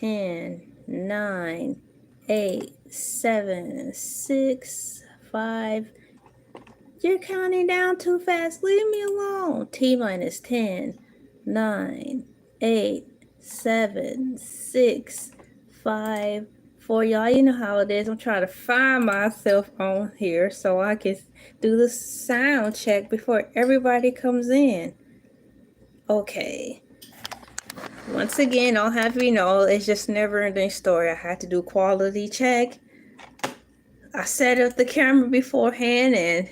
10, 9, 8, 7, 6, 5. You're counting down too fast. Leave me alone. T minus 10, 9, 8, 7, 6, 5, 4. Y'all, you know how it is. I'm trying to find myself on here so I can do the sound check before everybody comes in. Okay. Once again, I'll have you know, it's just never ending story. I had to do quality check. I set up the camera beforehand and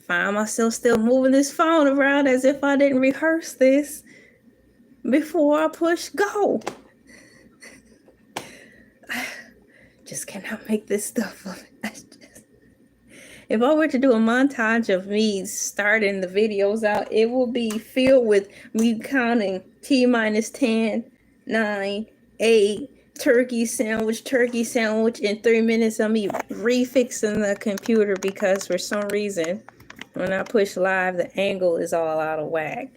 find myself still moving this phone around as if I didn't rehearse this before I push go. I just cannot make this stuff up. If I were to do a montage of me starting the videos out, it will be filled with me counting T minus 10, 9, 8, turkey sandwich, in 3 minutes of me refixing the computer because for some reason, when I push live, the angle is all out of whack.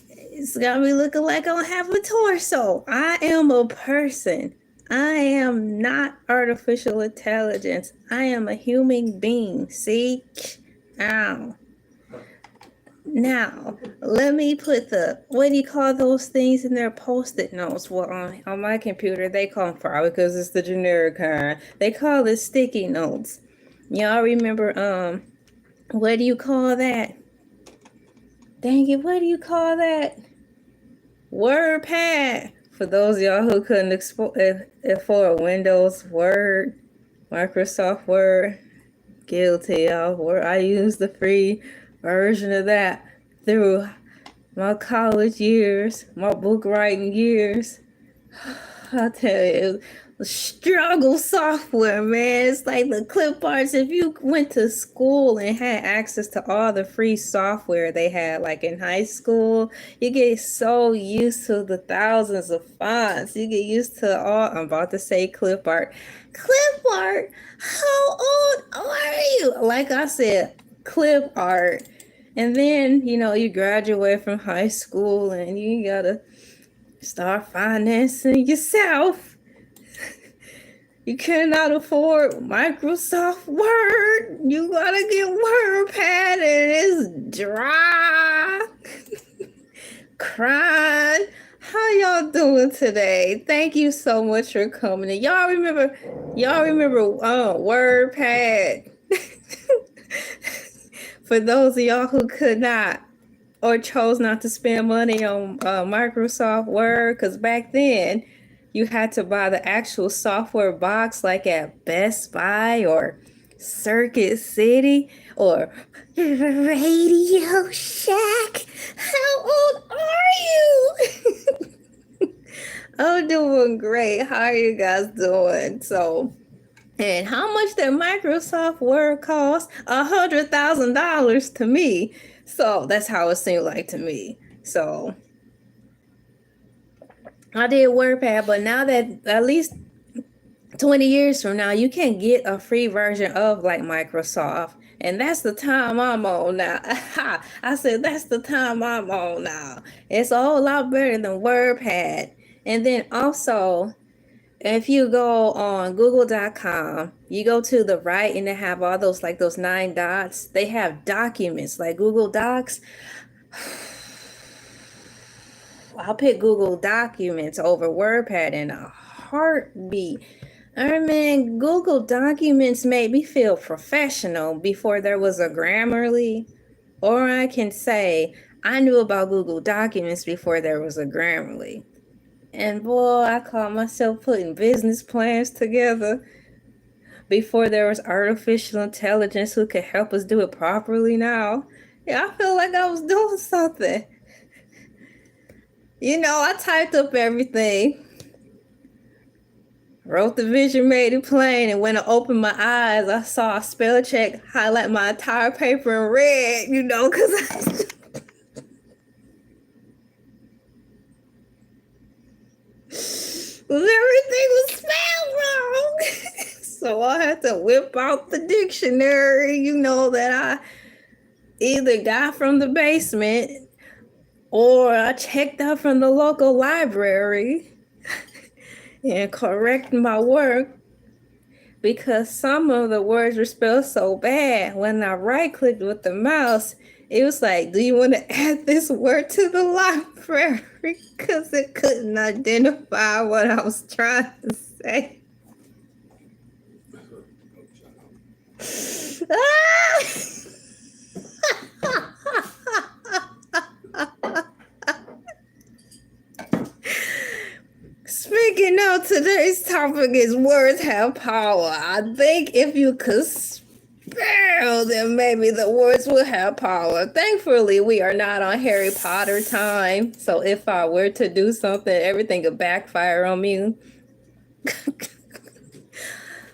It's got me looking like I don't have a torso. I am a person. I am not artificial intelligence. I am a human being. See? Ow. Now, let me put the, what do you call those things in their post-it notes? Well, on my computer, they call them, probably because it's the generic kind, they call it sticky notes. Y'all remember, what do you call that? Dang it, what do you call that? WordPad. For those of y'all who couldn't afford Windows, Word, Microsoft Word, guilty of Word. I used the free version of that through my college years, my book writing years. I tell you, struggle software, man. It's like the clip arts. If you went to school and had access to all the free software they had, like in high school, you get so used to the thousands of fonts. You get used to all, I'm about to say clip art. Clip art? How old are you? Like I said, clip art. And then, you know, you graduate from high school and you gotta start financing yourself. You cannot afford Microsoft Word. You gotta get WordPad and it's dry. Crying. How y'all doing today? Thank you so much for coming in. Y'all remember WordPad? For those of y'all who could not or chose not to spend money on Microsoft Word, because back then you had to buy the actual software box like at Best Buy or Circuit City or Radio Shack. How old are you? I'm doing great. How are you guys doing? So, and how much did Microsoft Word cost? $100,000 to me. So that's how it seemed like to me. So I did WordPad, but now that at least 20 years from now, you can get a free version of like Microsoft. And that's the time I'm on now. I said, that's the time I'm on now. It's a whole lot better than WordPad. And then also, if you go on google.com, you go to the right and they have all those, like those 9 dots. They have documents like Google Docs. I'll pick Google Documents over WordPad in a heartbeat. I mean, Google Documents made me feel professional before there was a Grammarly. Or I can say, I knew about Google Documents before there was a Grammarly. And boy, I caught myself putting business plans together before there was artificial intelligence who could help us do it properly now. Yeah, I feel like I was doing something. You know, I typed up everything, wrote the vision, made it plain, and when I opened my eyes, I saw a spell check highlight my entire paper in red, you know, because everything was spelled wrong. So I had to whip out the dictionary, you know, that I either got from the basement Or I checked out from the local library and correct my work because some of the words were spelled so bad. When I right clicked with the mouse, it was like, do you want to add this word to the library? Because it couldn't identify what I was trying to say. Speaking of, today's topic is words have power. I think if you could spell them, maybe the words will have power. Thankfully, we are not on Harry Potter time. So if I were to do something, everything would backfire on me.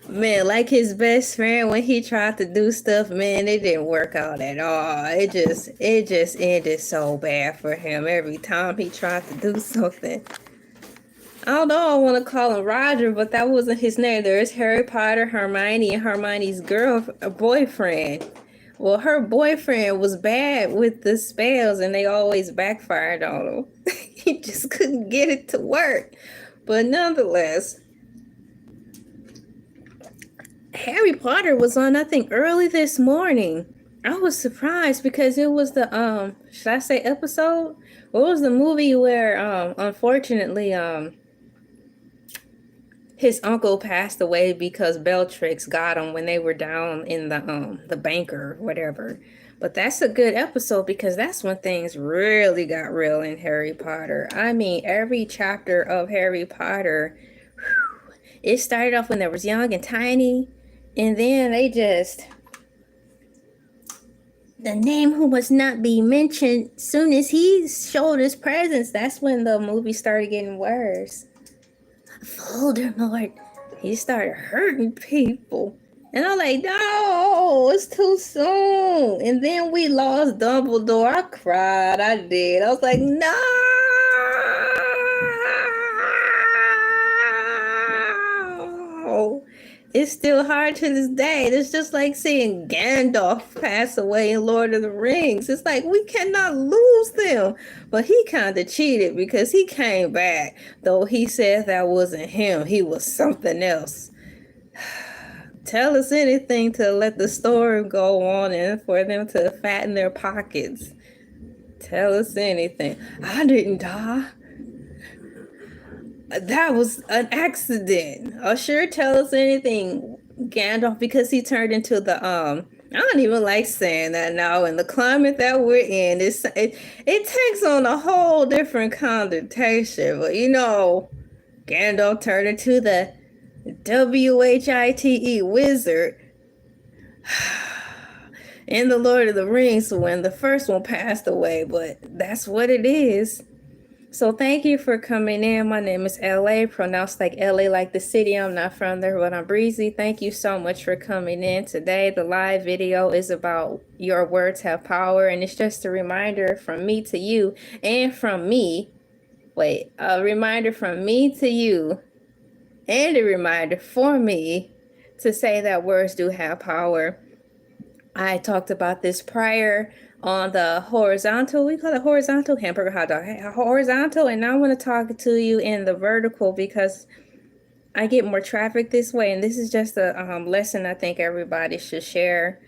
Man, like his best friend, when he tried to do stuff, man, it didn't work out at all. It just ended so bad for him every time he tried to do something. I don't know, I want to call him Roger, but that wasn't his name. There's Harry Potter, Hermione, and Hermione's boyfriend. Well, her boyfriend was bad with the spells, and they always backfired on him. He just couldn't get it to work. But nonetheless, Harry Potter was on, I think, early this morning. I was surprised because it was the should I say episode? What was the movie where unfortunately his uncle passed away because Bellatrix got him when they were down in the banker, whatever. But that's a good episode because that's when things really got real in Harry Potter. I mean, every chapter of Harry Potter, it started off when they was young and tiny, and then they just, the name who must not be mentioned, soon as he showed his presence, that's when the movie started getting worse. Voldemort, he started hurting people. And I'm like, no, it's too soon. And then we lost Dumbledore. I cried. I did. I was like, no. It's still hard to this day. It's just like seeing Gandalf pass away in Lord of the Rings. It's like we cannot lose them. But he kind of cheated because he came back. Though he said that wasn't him. He was something else. Tell us anything to let the story go on and for them to fatten their pockets. Tell us anything. I didn't die. That was an accident. Oh, sure, tell us anything, Gandalf, because he turned into the I don't even like saying that now. In the climate that we're in, it takes on a whole different connotation. But you know, Gandalf turned into the WHITE wizard in the Lord of the Rings when the first one passed away. But that's what it is. So thank you for coming in. My name is LA, pronounced like LA, like the city. I'm not from there, but I'm breezy. Thank you so much for coming in today. The live video is about your words have power, and it's just a reminder from me to you and from me. A reminder from me to you and a reminder for me to say that words do have power. I talked about this prior on the horizontal, we call it horizontal hamburger hot dog, horizontal, and now I want to talk to you in the vertical because I get more traffic this way, and this is just a lesson I think everybody should share.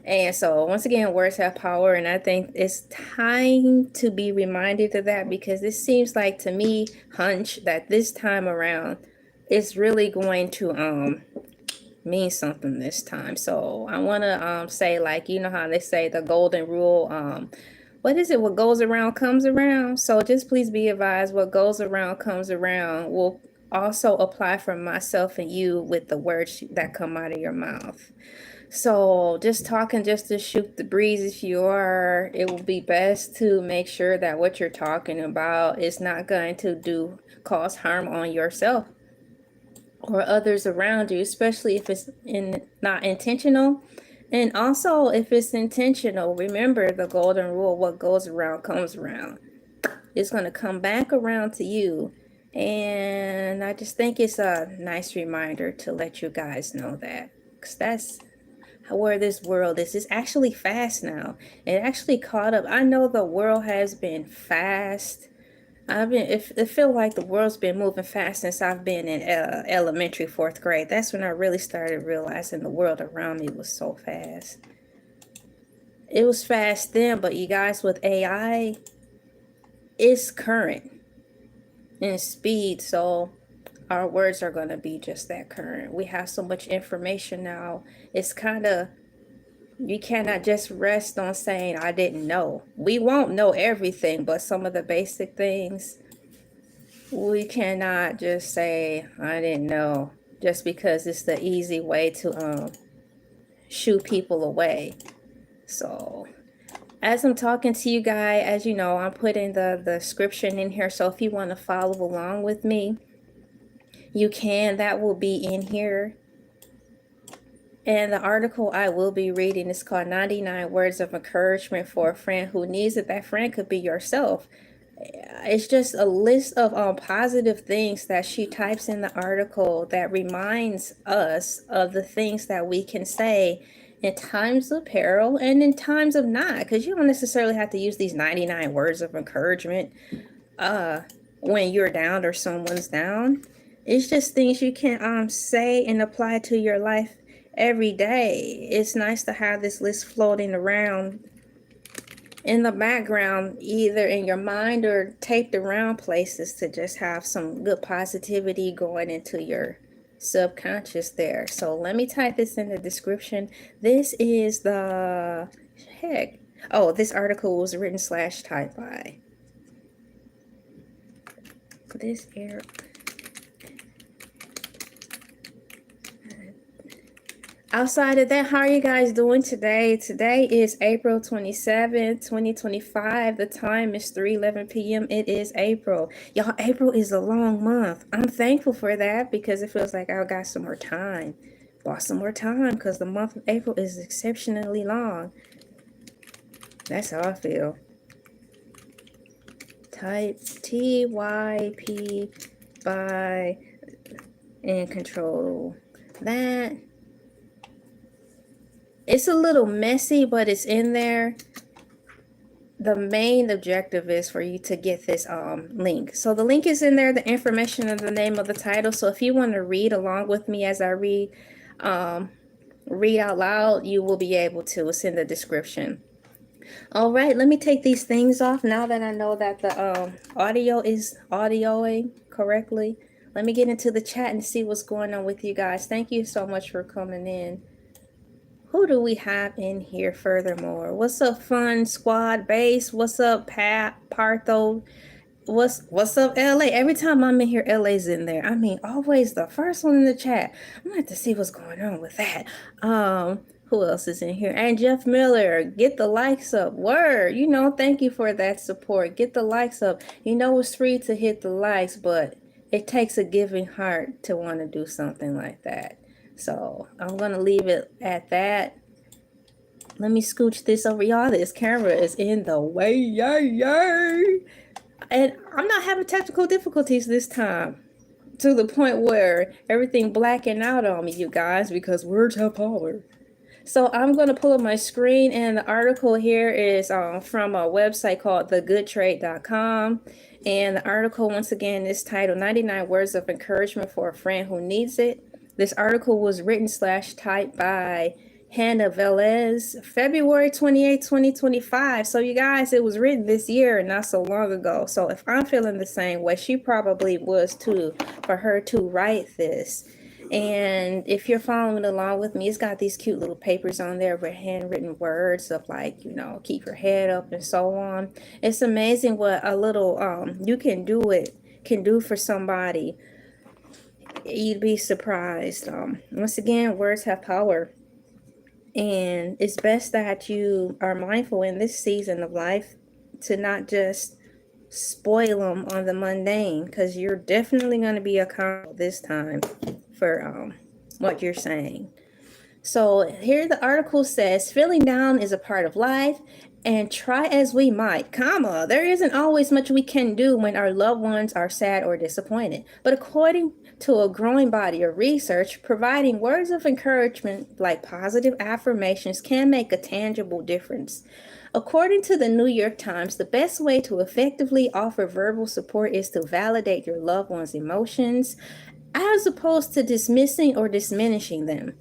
And so once again, words have power, and I think it's time to be reminded of that because it seems like to me, hunch, that this time around it's really going to mean something this time. So I want to say, like, you know how they say the golden rule, what is it, what goes around comes around. So just please be advised, what goes around comes around will also apply for myself and you with the words that come out of your mouth. So just talking just to shoot the breeze, if you are, it will be best to make sure that what you're talking about is not going to cause harm on yourself or others around you, especially if it's not intentional. And also if it's intentional, remember the golden rule, what goes around comes around. It's going to come back around to you. And I just think it's a nice reminder to let you guys know that, because that's where this world is. It's actually fast now. It actually caught up. I know the world has been fast. It feel like the world's been moving fast since I've been in elementary, 4th grade. That's when I really started realizing the world around me was so fast. It was fast then, but you guys, with AI, it's current in speed, so our words are going to be just that current. We have so much information now. It's kind of, you cannot just rest on saying, I didn't know. We won't know everything, but some of the basic things, we cannot just say, I didn't know, just because it's the easy way to shoo people away. So as I'm talking to you guys, as you know, I'm putting the description in here. So if you want to follow along with me, you can. That will be in here. And the article I will be reading is called 99 Words of Encouragement for a Friend Who Needs It. That friend could be yourself. It's just a list of positive things that she types in the article that reminds us of the things that we can say in times of peril and in times of not, because you don't necessarily have to use these 99 words of encouragement when you're down or someone's down. It's just things you can say and apply to your life every day. It's nice to have this list floating around in the background, either in your mind or taped around places, to just have some good positivity going into your subconscious there. So let me type this in the description. This is the this article was written / typed by this air. Outside of that, how are you guys doing today? Today is April 27th, 2025. The time is 3:11 p.m. It is April. Y'all, April is a long month. I'm thankful for that because it feels like I got some more time. Bought some more time because the month of April is exceptionally long. That's how I feel. Type TYP by and control that. It's a little messy, but it's in there. The main objective is for you to get this link. So the link is in there, the information and the name of the title. So if you want to read along with me as I read out loud, you will be able to. It's in the description. All right, let me take these things off now that I know that the audio is audioing correctly. Let me get into the chat and see what's going on with you guys. Thank you so much for coming in. Who do we have in here furthermore? What's up, Fun Squad Base? What's up, Pat Partho? What's up, LA? Every time I'm in here, LA's in there. I mean, always the first one in the chat. I'm gonna have to see what's going on with that. Who else is in here? And Jeff Miller, get the likes up. Word, thank you for that support. Get the likes up. It's free to hit the likes, but it takes a giving heart to want to do something like that. So I'm going to leave it at that. Let me scooch this over. Y'all, this camera is in the way. Yay. And I'm not having technical difficulties this time, to the point where everything blacking out on me, you guys, because words have power. So I'm going to pull up my screen, and the article here is from a website called thegoodtrade.com. And the article, once again, is titled 99 Words of Encouragement for a Friend Who Needs It. This article was written / typed by Henah Velez, February 28, 2025. So you guys, it was written this year, not so long ago. So if I'm feeling the same way, she probably was too, for her to write this. And if you're following along with me, it's got these cute little papers on there with handwritten words of like, keep your head up and so on. It's amazing what a little you can do for somebody. You'd be surprised. Once again, words have power, and it's best that you are mindful in this season of life to not just spoil them on the mundane, because you're definitely going to be accountable this time for what you're saying. So here the article says, feeling down is a part of life, And try as we might, comma, there isn't always much we can do when our loved ones are sad or disappointed. But according to a growing body of research, providing words of encouragement like positive affirmations can make a tangible difference. According to the New York Times, the best way to effectively offer verbal support is to validate your loved one's emotions as opposed to dismissing or diminishing them.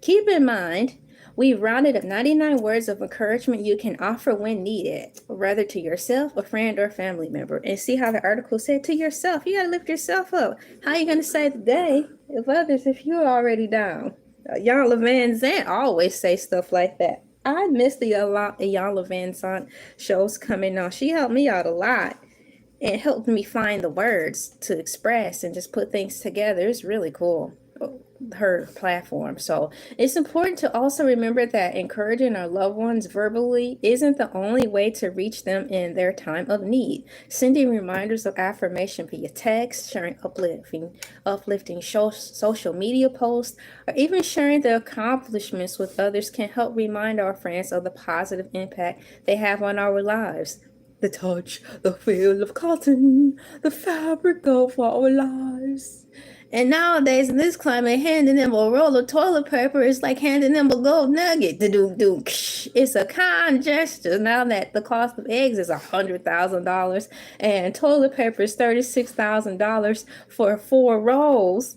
Keep in mind, we've rounded up 99 words of encouragement you can offer when needed, whether to yourself, a friend, or family member. And see how the article said to yourself. You got to lift yourself up. How are you going to say today of others if you're already down? Iyanla Vanzant always say stuff like that. I miss the Iyanla Vanzant shows coming on. She helped me out a lot. It helped me find the words to express and just put things together. It's really cool, her platform. So it's important to also remember that encouraging our loved ones verbally isn't the only way to reach them in their time of need. Sending reminders of affirmation via text, sharing uplifting social media posts, or even sharing their accomplishments with others can help remind our friends of the positive impact they have on our lives. The touch, the feel of cotton, the fabric of our lives. And nowadays, in this climate, handing them a roll of toilet paper is like handing them a gold nugget. It's a kind gesture. Now that the cost of eggs is $100,000 and toilet paper is $36,000 for 4 rolls.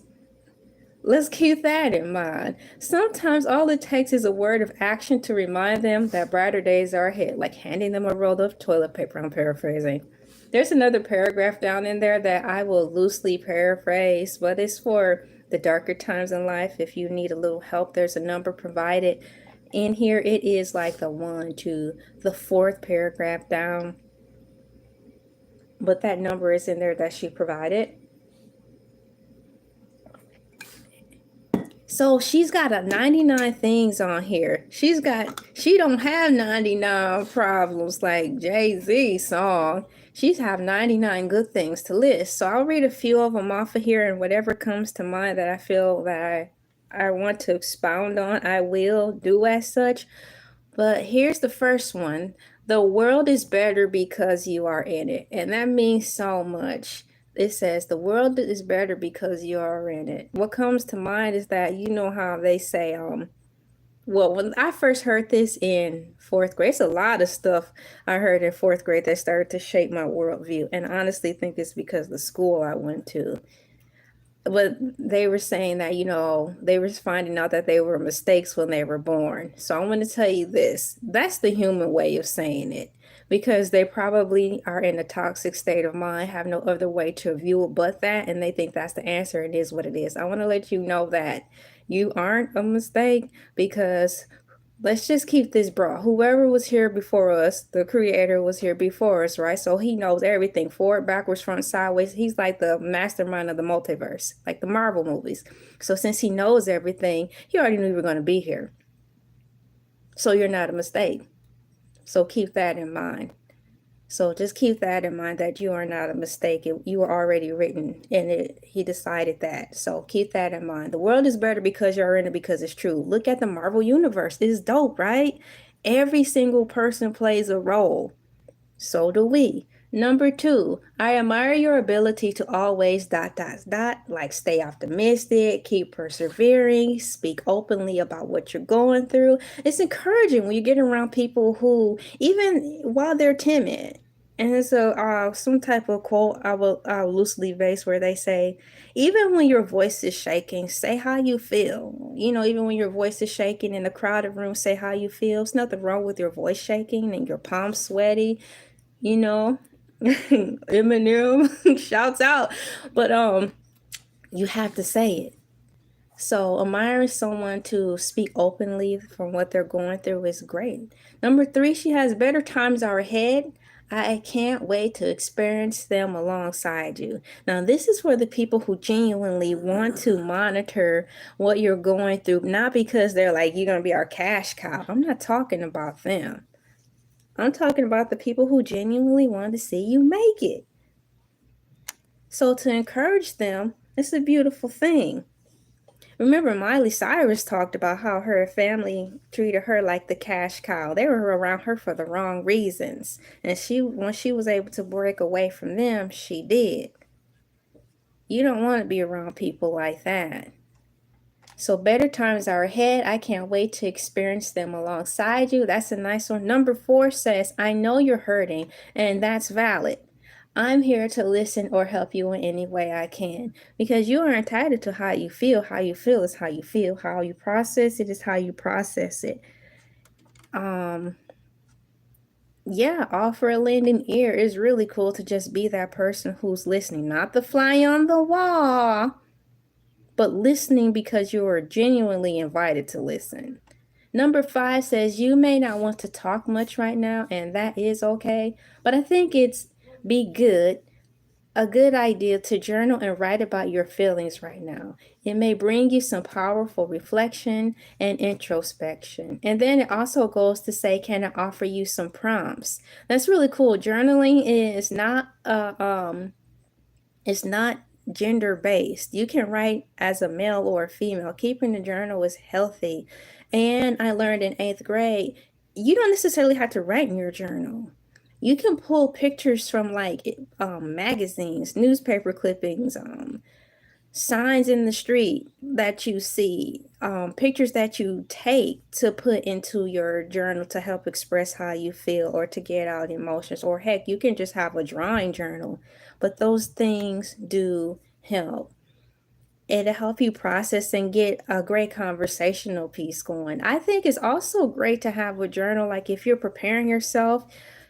Let's keep that in mind. Sometimes all it takes is a word of action to remind them that brighter days are ahead, like handing them a roll of toilet paper. I'm paraphrasing. There's another paragraph down in there that I will loosely paraphrase, but it's for the darker times in life. If you need a little help, there's a number provided in here. It is like the 1 to the 4th paragraph down, but that number is in there that she provided. So she's got a 99 things on here. She don't have 99 problems like Jay-Z's song. She's have 99 good things to list. So I'll read a few of them off of here, and whatever comes to mind that I feel that I want to expound on, I will do as such. But here's the first one. The world is better because you are in it. And that means so much. It says the world is better because you are in it. What comes to mind is that, you know how they say, well, when I first heard this in 4th grade, it's a lot of stuff I heard in 4th grade that started to shape my worldview. And I honestly think it's because of the school I went to. But they were saying that, they were finding out that they were mistakes when they were born. So I'm going to tell you this. That's the human way of saying it. Because they probably are in a toxic state of mind, have no other way to view it but that, and they think that's the answer. It is what it is. I want to let you know that you aren't a mistake, because let's just keep this broad. Whoever was here before us, the creator was here before us, right? So he knows everything, forward, backwards, front, sideways. He's like the mastermind of the multiverse, like the Marvel movies. So since he knows everything, he already knew you were going to be here. So you're not a mistake. So keep that in mind. So just keep that in mind, that you are not a mistake. You were already written, and he decided that. So keep that in mind. The world is better because you're in it, because it's true. Look at the Marvel universe. It's dope, right? Every single person plays a role. So do we. Number 2, I admire your ability to always ... like stay optimistic, keep persevering, speak openly about what you're going through. It's encouraging when you get around people who, even while they're timid, and it's some type of quote I'll loosely base where they say, even when your voice is shaking, say how you feel. Even when your voice is shaking in a crowded room, say how you feel. There's nothing wrong with your voice shaking and your palms sweaty. Eminem shouts out, but you have to say it. So admiring someone to speak openly from what they're going through is great. Number 3, she has better times are ahead. I can't wait to experience them alongside you. Now, this is for the people who genuinely want to monitor what you're going through, not because they're like, you're going to be our cash cow. I'm not talking about them. I'm talking about the people who genuinely want to see you make it. So to encourage them, it's a beautiful thing. Remember, Miley Cyrus talked about how her family treated her like the cash cow. They were around her for the wrong reasons. And when she was able to break away from them, she did. You don't want to be around people like that. So better times are ahead. I can't wait to experience them alongside you. That's a nice one. Number 4 says, I know you're hurting, and that's valid. I'm here to listen or help you in any way I can, because you are entitled to how you feel. How you feel is how you feel. How you process it is how you process it. Yeah, offer a lending ear is really cool, to just be that person who's listening, not the fly on the wall, but listening because you are genuinely invited to listen. Number 5 says, you may not want to talk much right now, and that is okay, but I think it's a good idea to journal and write about your feelings right now. It may bring you some powerful reflection and introspection. And then it also goes to say, can I offer you some prompts? That's really cool. Journaling is not it's not gender based. You can write as a male or a female. Keeping a journal is healthy. And I learned in 8th grade, you don't necessarily have to write in your journal. You can pull pictures from like magazines, newspaper clippings, signs in the street that you see, pictures that you take to put into your journal to help express how you feel or to get out emotions. Or heck, you can just have a drawing journal. But those things do help. It'll help you process and get a great conversational piece going. I think it's also great to have a journal, like if you're preparing yourself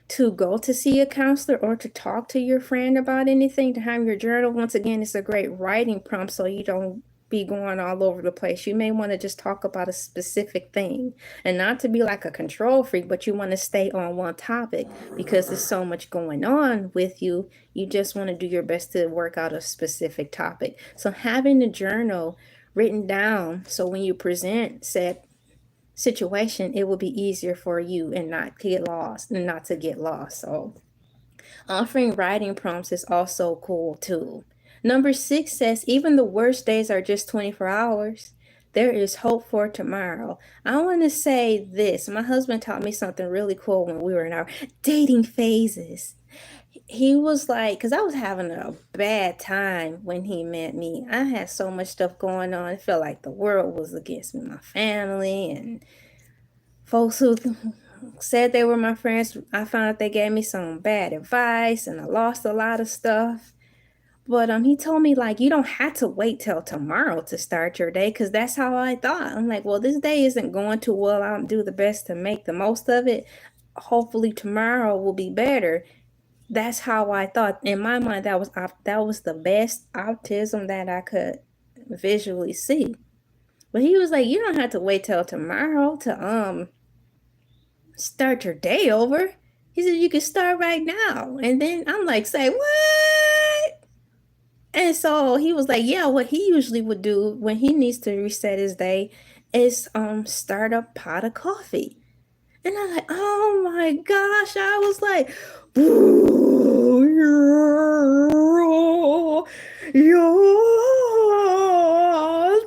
to go to see a counselor or to talk to your friend about anything, to have your journal. Once again, it's a great writing prompt so you don't be going all over the place. You may want to just talk about a specific thing, and not to be like a control freak, but you want to stay on one topic because there's so much going on with you. You just want to do your best to work out a specific topic. So having the journal written down, so when you present said situation, it will be easier for you and not to get lost. So offering writing prompts is also cool too. Number 6 says, even the worst days are just 24 hours. There is hope for tomorrow. I want to say this. My husband taught me something really cool when we were in our dating phases. He was like, because I was having a bad time when he met me. I had so much stuff going on. It felt like the world was against me, my family, and folks who said they were my friends. I found out they gave me some bad advice, and I lost a lot of stuff. But he told me, like, you don't have to wait till tomorrow to start your day, because that's how I thought. I'm like, well, this day isn't going too well. I'll do the best to make the most of it. Hopefully tomorrow will be better. That's how I thought. In my mind, that was the best optimism that I could visually see. But he was like, you don't have to wait till tomorrow to start your day over. He said, you can start right now. And then I'm like, say what? And so he was like, yeah, what he usually would do when he needs to reset his day is start a pot of coffee. And I'm like, oh my gosh. I was like, ooh, you're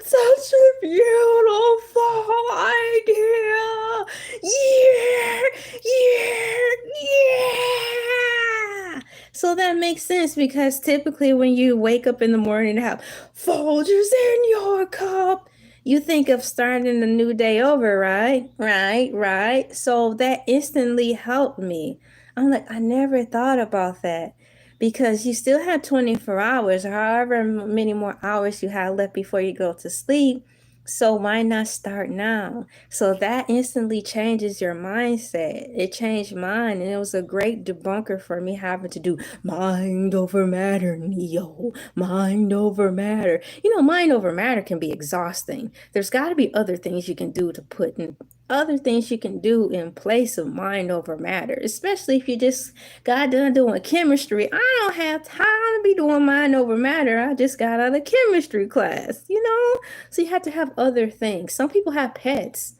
such a beautiful idea. Yeah, yeah, yeah. So that makes sense, because typically when you wake up in the morning and have Folgers in your cup, you think of starting the new day over, right? Right. So that instantly helped me. I'm like, I never thought about that, because you still have 24 hours, or however many more hours you have left before you go to sleep. So why not start now? So that instantly changes your mindset. It changed mine, and it was a great debunker for me having to do mind over matter, Neo. Mind over matter. Mind over matter can be exhausting. There's got to be other things you can do in place of mind over matter, especially if you just got done doing chemistry. I don't have time to be doing mind over matter. I just got out of chemistry class, So you have to have other things. Some people have pets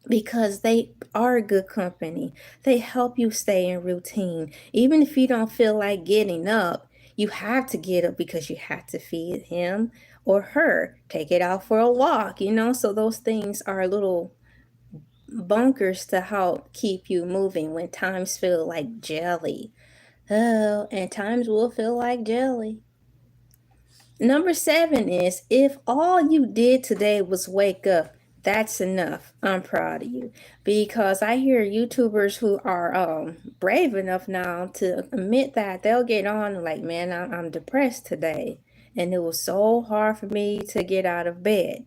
because they are good company. They help you stay in routine. Even if you don't feel like getting up, You have to get up because you have to feed him or her, take it out for a walk, So those things are little bunkers to help keep you moving when times feel like jelly. Oh, and times will feel like jelly. Number 7 is if all you did today was wake up, that's enough. I'm proud of you because I hear YouTubers who are brave enough now to admit that they'll get on like, man, I'm depressed today, and it was so hard for me to get out of bed.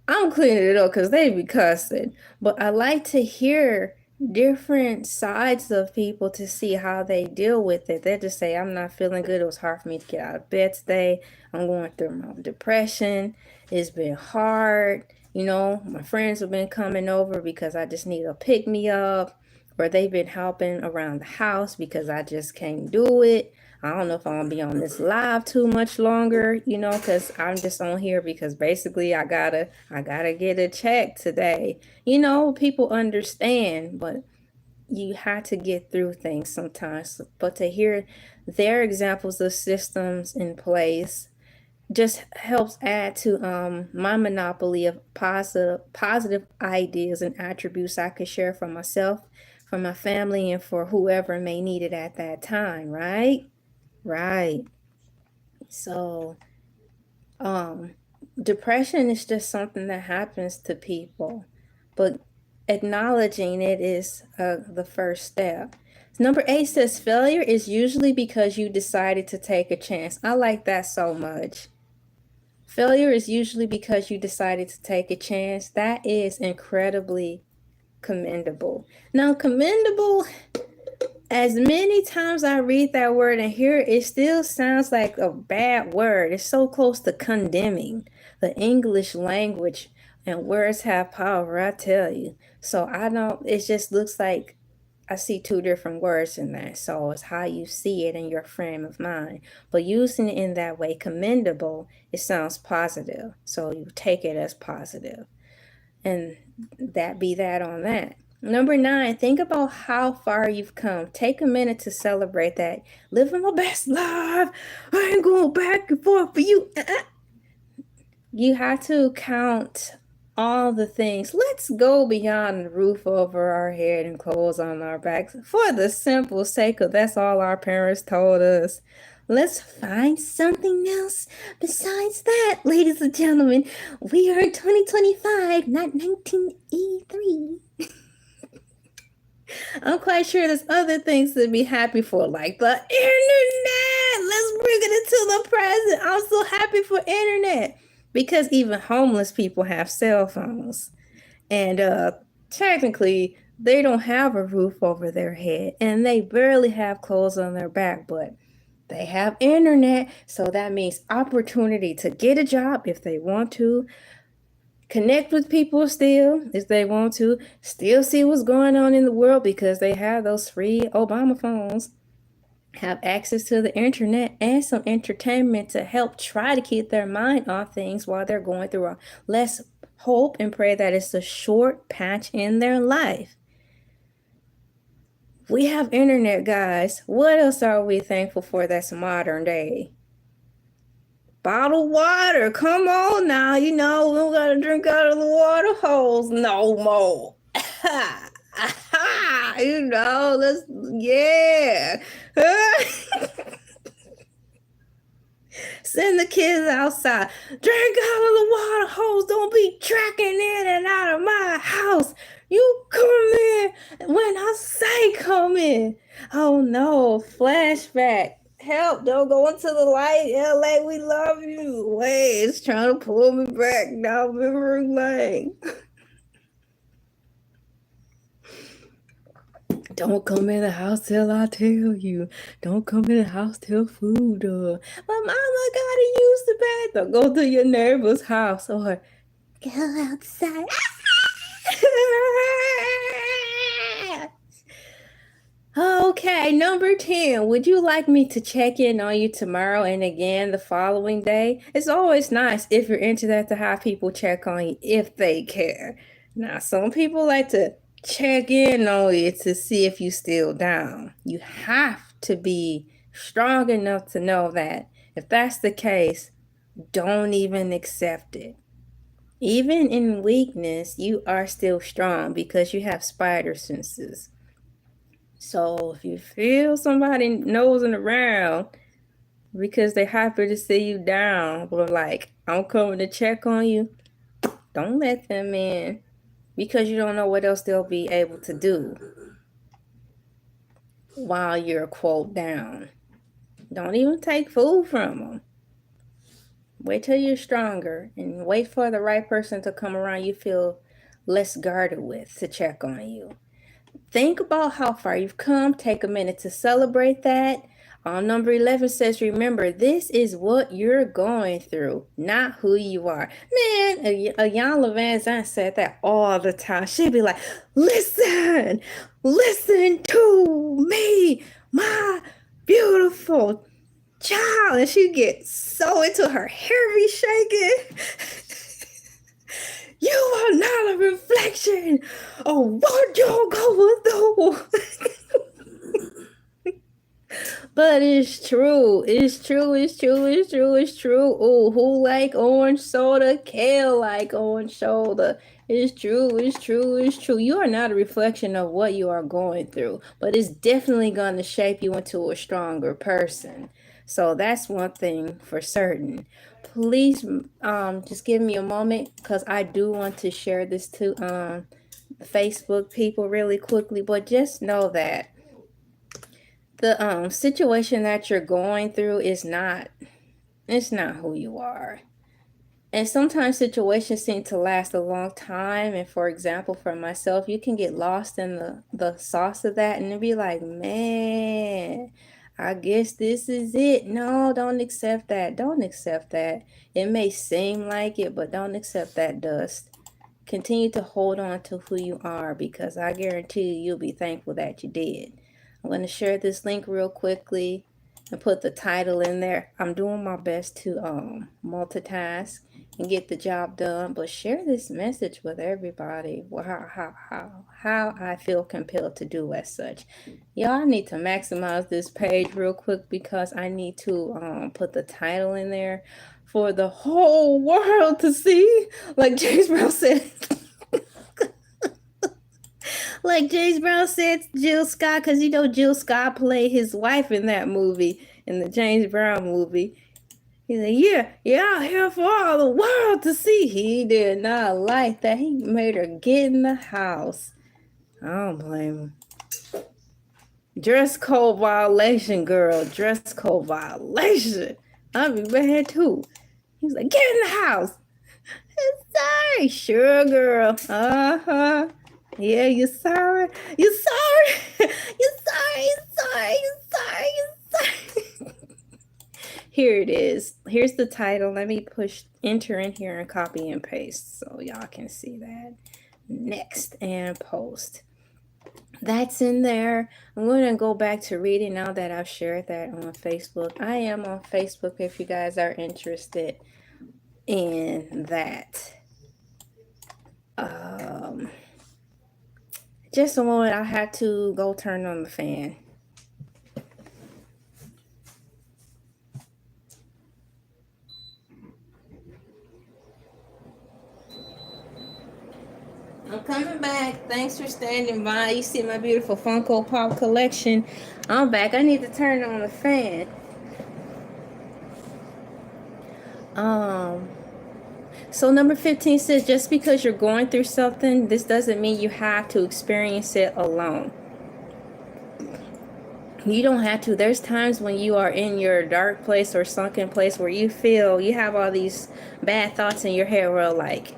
I'm cleaning it up because they be cussing, but I like to hear different sides of people to see how they deal with it. They just say, I'm not feeling good. It was hard for me to get out of bed today. I'm going through my depression. It's been hard. My friends have been coming over because I just need a pick me up, or they've been helping around the house because I just can't do it. I don't know if I'm gonna be on this live too much longer, because I'm just on here because basically I gotta get a check today. People understand, but you have to get through things sometimes. But to hear their examples of systems in place just helps add to my monopoly of positive ideas and attributes I could share for myself, for my family, and for whoever may need it at that time, right? Right. So, depression is just something that happens to people, but acknowledging it is the first step. Number 8 says failure is usually because you decided to take a chance. I like that so much. Failure is usually because you decided to take a chance. That is incredibly commendable. Now, commendable, as many times I read that word and hear it, it still sounds like a bad word. It's so close to condemning the English language, and words have power, I tell you. So I don't, it just looks like I see two different words in that. So it's how you see it in your frame of mind. But using it in that way, commendable, it sounds positive. So you take it as positive. And that be that on that. Number 9, think about how far you've come. Take a minute to celebrate that. Living my best life. I ain't going back and forth for you. You have to count all the things. Let's go beyond the roof over our head and clothes on our backs for the simple sake of that's all our parents told us. Let's find something else besides that, ladies and gentlemen. We are 2025, not 1983. I'm quite sure there's other things to be happy for, like the internet. Let's bring it into the present. I'm so happy for internet because even homeless people have cell phones. And technically, they don't have a roof over their head and they barely have clothes on their back, but they have internet. So that means opportunity to get a job if they want to, connect with people still if they want to, still see what's going on in the world because they have those free Obama phones, have access to the internet and some entertainment to help try to keep their mind off things while they're going through a let's hope and pray that it's a short patch in their life. We have internet, guys. What else are we thankful for that's modern day? Bottled water. Come on now. We don't got to drink out of the water hose no more. Let's, yeah. Send the kids outside. Drink out of the water hose. Don't be tracking in and out of my house. You come in when I say come in. Oh no, flashback. Help, don't go into the light. LA, we love you. Wait, it's trying to pull me back down memory lane. Don't come in the house till I tell you. Don't come in the house till food up. But mama gotta use the bathroom. Go to your neighbor's house or go outside. Okay, number 10. Would you like me to check in on you tomorrow and again the following day? It's always nice if you're into that to have people check on you if they care. Now, some people like to check in on you to see if you're still down. You have to be strong enough to know that if that's the case, don't even accept it. Even in weakness, you are still strong because you have spider senses. So if you feel somebody nosing around because they're happy to see you down, but like, I'm coming to check on you, don't let them in because you don't know what else they'll be able to do while you're, quote, down. Don't even take food from them. Wait till you're stronger and wait for the right person to come around you feel less guarded with to check on you. Think about how far you've come. Take a minute to celebrate that. Number 11 says, remember, this is what you're going through, not who you are. Man, Iyanla Vanzant said that all the time. She'd be like, listen to me, my beautiful child. And she'd get so into her hair be shaking. You are not a reflection of what you're going through. But it's true. It's true. It's true. It's true. It's true. Oh, who like orange soda? Kale like orange soda. It's true. It's true. It's true. You are not a reflection of what you are going through, but it's definitely going to shape you into a stronger person. So that's one thing for certain. Please just give me a moment because I do want to share this to Facebook people really quickly, but just know that the situation that you're going through is not, it's not who you are. And sometimes situations seem to last a long time. And for example, for myself, you can get lost in the sauce of that and be like, man, I guess this is it. No, don't accept that. Don't accept that. It may seem like it, but don't accept that dust. Continue to hold on to who you are because I guarantee you'll be thankful that you did. I'm going to share this link real quickly and put the title in there. I'm doing my best to multitask and get the job done, but share this message with everybody. How I feel compelled to do as such. Y'all, I need to maximize this page real quick because I need to put the title in there for the whole world to see. Like James Brown said. Like James Brown said to Jill Scott, because you know Jill Scott played his wife in that movie, in the James Brown movie. He's like, yeah, I'm here for all the world to see. He did not like that. He made her get in the house. I don't blame him. Dress code violation, girl. Dress code violation. I'll be mad too. He's like, get in the house. Sorry. Sure, girl. Uh-huh. Yeah, you sorry? You sorry? You sorry? You sorry? You sorry? You sorry? Here it is. Here's the title. Let me push enter in here and copy and paste so y'all can see that. Next and post. That's in there. I'm going to go back to reading now that I've shared that on Facebook. I am on Facebook if you guys are interested in that. Just a moment, I had to go turn on the fan. I'm coming back. Thanks for standing by. You see my beautiful Funko Pop collection. I'm back. I need to turn on the fan. So number 15 says, just because you're going through something, this doesn't mean you have to experience it alone. You don't have to. There's times when you are in your dark place or sunken place where you feel you have all these bad thoughts in your head where like,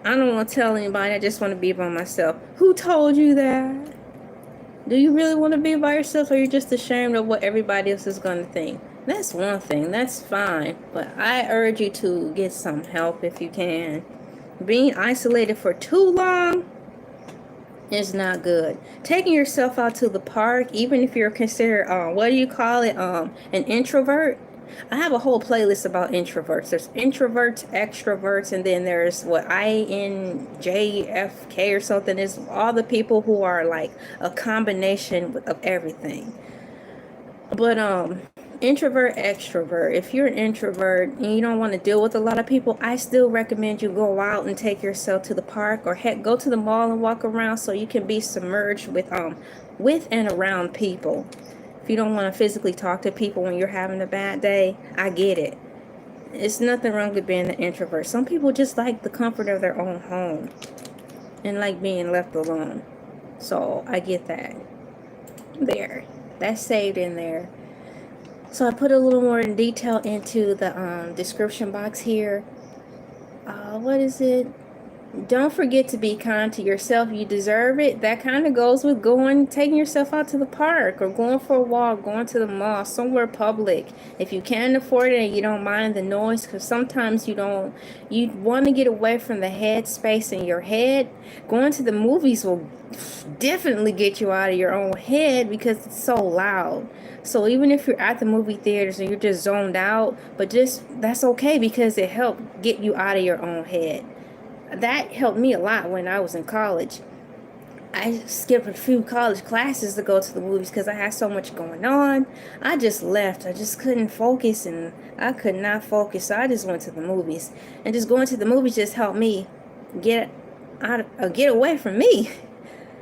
I don't want to tell anybody, I just want to be by myself. Who told you that? Do you really want to be by yourself, or you're just ashamed of what everybody else is going to think? That's one thing. That's fine. But I urge you to get some help if you can. Being isolated for too long is not good. Taking yourself out to the park, even if you're considered, what do you call it, an introvert? I have a whole playlist about introverts. There's introverts, extroverts, and then there's what INJFK or something. Is all the people who are like a combination of everything. But introvert, extrovert. If you're an introvert and you don't want to deal with a lot of people, I still recommend you go out and take yourself to the park, or heck, go to the mall and walk around so you can be submerged with and around people. If you don't want to physically talk to people when you're having a bad day, I get it. It's nothing wrong with being an introvert. Some people just like the comfort of their own home and like being left alone. So I get that. There. That's saved in there. So I put a little more in detail into the description box here. What is it? Don't forget to be kind to yourself. You deserve it. That kind of goes with taking yourself out to the park, or going for a walk, going to the mall, somewhere public. If you can afford it and you don't mind the noise, because sometimes you want to get away from the head space in your head. Going to the movies will definitely get you out of your own head because it's so loud. So even if you're at the movie theaters and you're just zoned out, that's okay, because it helped get you out of your own head. That helped me a lot when I was in college. I skipped a few college classes to go to the movies because I had so much going on. I just left. I just couldn't focus, and I could not focus. So I just went to the movies. And just going to the movies just helped me get away from me.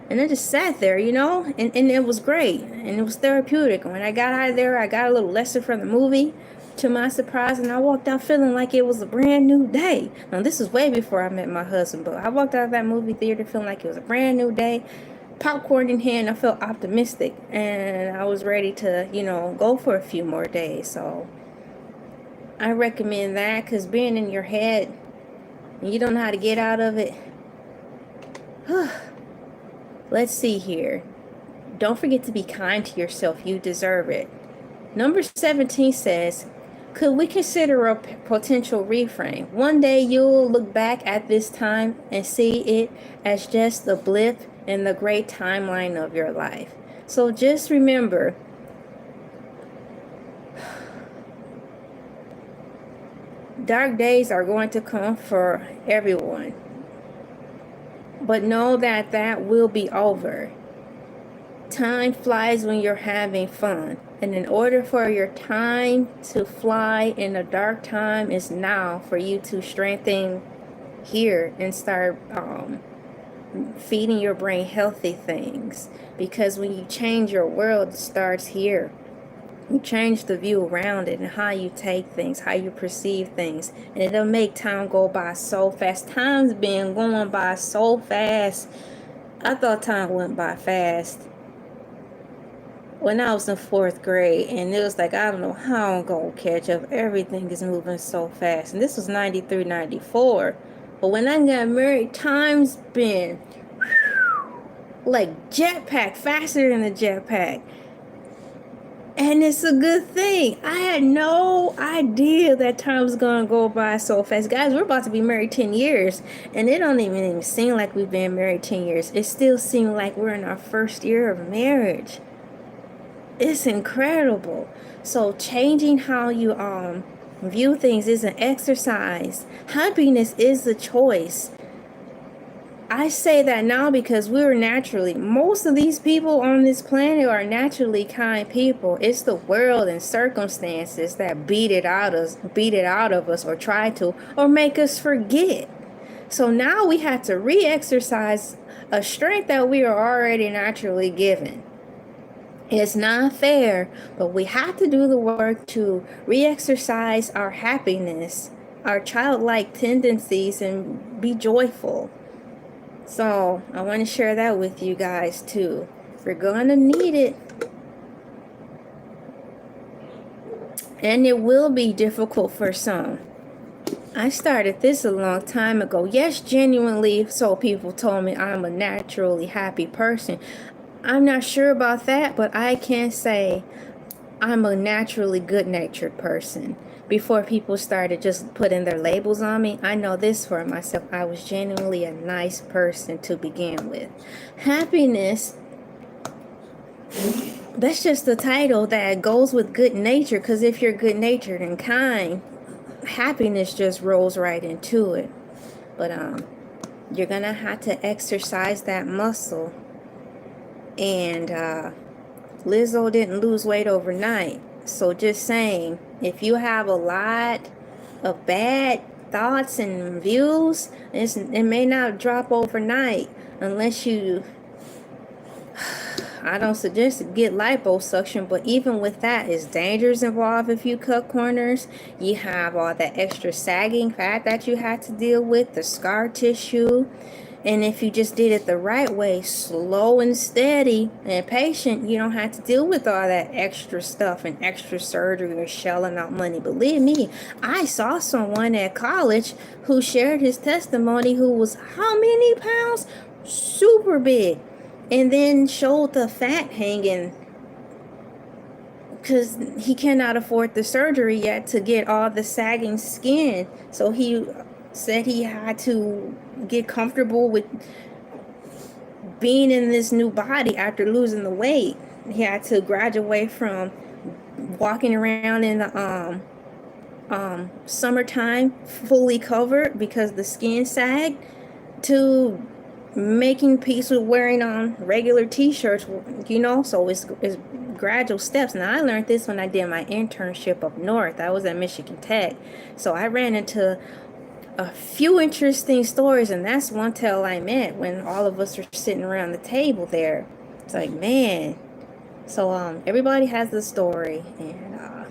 And I just sat there, and it was great. And it was therapeutic. When I got out of there, I got a little lesson from the movie, to my surprise, and I walked out feeling like it was a brand new day. Now, this is way before I met my husband, but I walked out of that movie theater feeling like it was a brand new day. Popcorn in hand, I felt optimistic, and I was ready to, go for a few more days. So I recommend that, because being in your head and you don't know how to get out of it. Let's see here. Don't forget to be kind to yourself. You deserve it. Number 17 says, could we consider a potential reframe? One day you'll look back at this time and see it as just a blip in the great timeline of your life. So just remember, dark days are going to come for everyone. But know that that will be over. Time flies when you're having fun. And in order for your time to fly in a dark time is now, for you to strengthen here and start feeding your brain healthy things. Because when you change your world, it starts here. You change the view around it and how you take things, how you perceive things. And it'll make time go by so fast. Time's been going by so fast. I thought time went by fast when I was in 4th grade, and it was like, I don't know how I'm going to catch up. Everything is moving so fast. And this was 93, 94. But when I got married, time's been like jetpack, faster than a jetpack. And it's a good thing. I had no idea that time was going to go by so fast. Guys, we're about to be married 10 years. And it don't even seem like we've been married 10 years. It still seems like we're in our 1st year of marriage. It's incredible. So changing how you view things is an exercise. Happiness is a choice. I say that now because most of these people on this planet are naturally kind people. It's the world and circumstances that beat it out of us, or try to, or make us forget. So now we have to re-exercise a strength that we are already naturally given. It's not fair, but we have to do the work to re-exercise our happiness, our childlike tendencies, and be joyful. So I want to share that with you guys too. We're going to need it. And it will be difficult for some. I started this a long time ago. Yes, genuinely, so people told me I'm a naturally happy person. I'm not sure about that, but I can say I'm a naturally good-natured person. Before people started just putting their labels on me, I know this for myself. I was genuinely a nice person to begin with. Happiness, that's just the title that goes with good nature, because if you're good-natured and kind, happiness just rolls right into it. But you're gonna have to exercise that muscle and Lizzo didn't lose weight overnight. So just saying, if you have a lot of bad thoughts and views, it may not drop overnight unless you, I don't suggest get liposuction, but even with that, it's dangers involved if you cut corners. You have all that extra sagging fat that you had to deal with, the scar tissue. And if you just did it the right way, slow and steady and patient, you don't have to deal with all that extra stuff and extra surgery or shelling out money. Believe me, I saw someone at college who shared his testimony who was how many pounds? Super big. And then showed the fat hanging because he cannot afford the surgery yet to get all the sagging skin. So he said he had to get comfortable with being in this new body after losing the weight. He had to graduate from walking around in the summertime fully covered because the skin sagged to making peace with wearing on regular t-shirts, you know. So it's gradual steps. Now I learned this when I did my internship up north. I was at Michigan Tech, so I ran into a few interesting stories, and that's one tale I met when all of us were sitting around the table there. It's like, man. So everybody has a story, and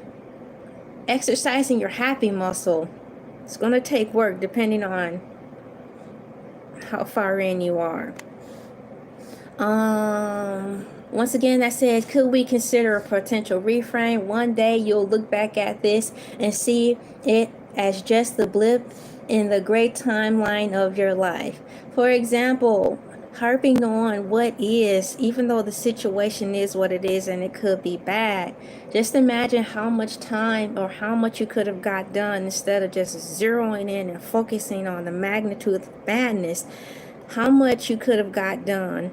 exercising your happy muscle, it's going to take work depending on how far in you are. Once again, that says, could we consider a potential reframe? One day you'll look back at this and see it as just the blip in the great timeline of your life. For example, harping on what is, even though the situation is what it is and it could be bad, just imagine how much time or how much you could have got done instead of just zeroing in and focusing on the magnitude of the badness, how much you could have got done,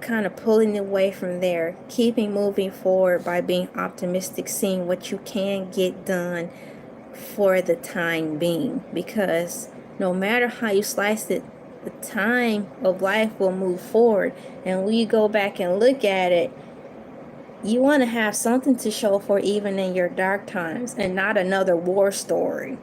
kind of pulling away from there, keeping moving forward by being optimistic, seeing what you can get done for the time being, because no matter how you slice it, the time of life will move forward. And when you go back and look at it, you want to have something to show for even in your dark times and not another war story.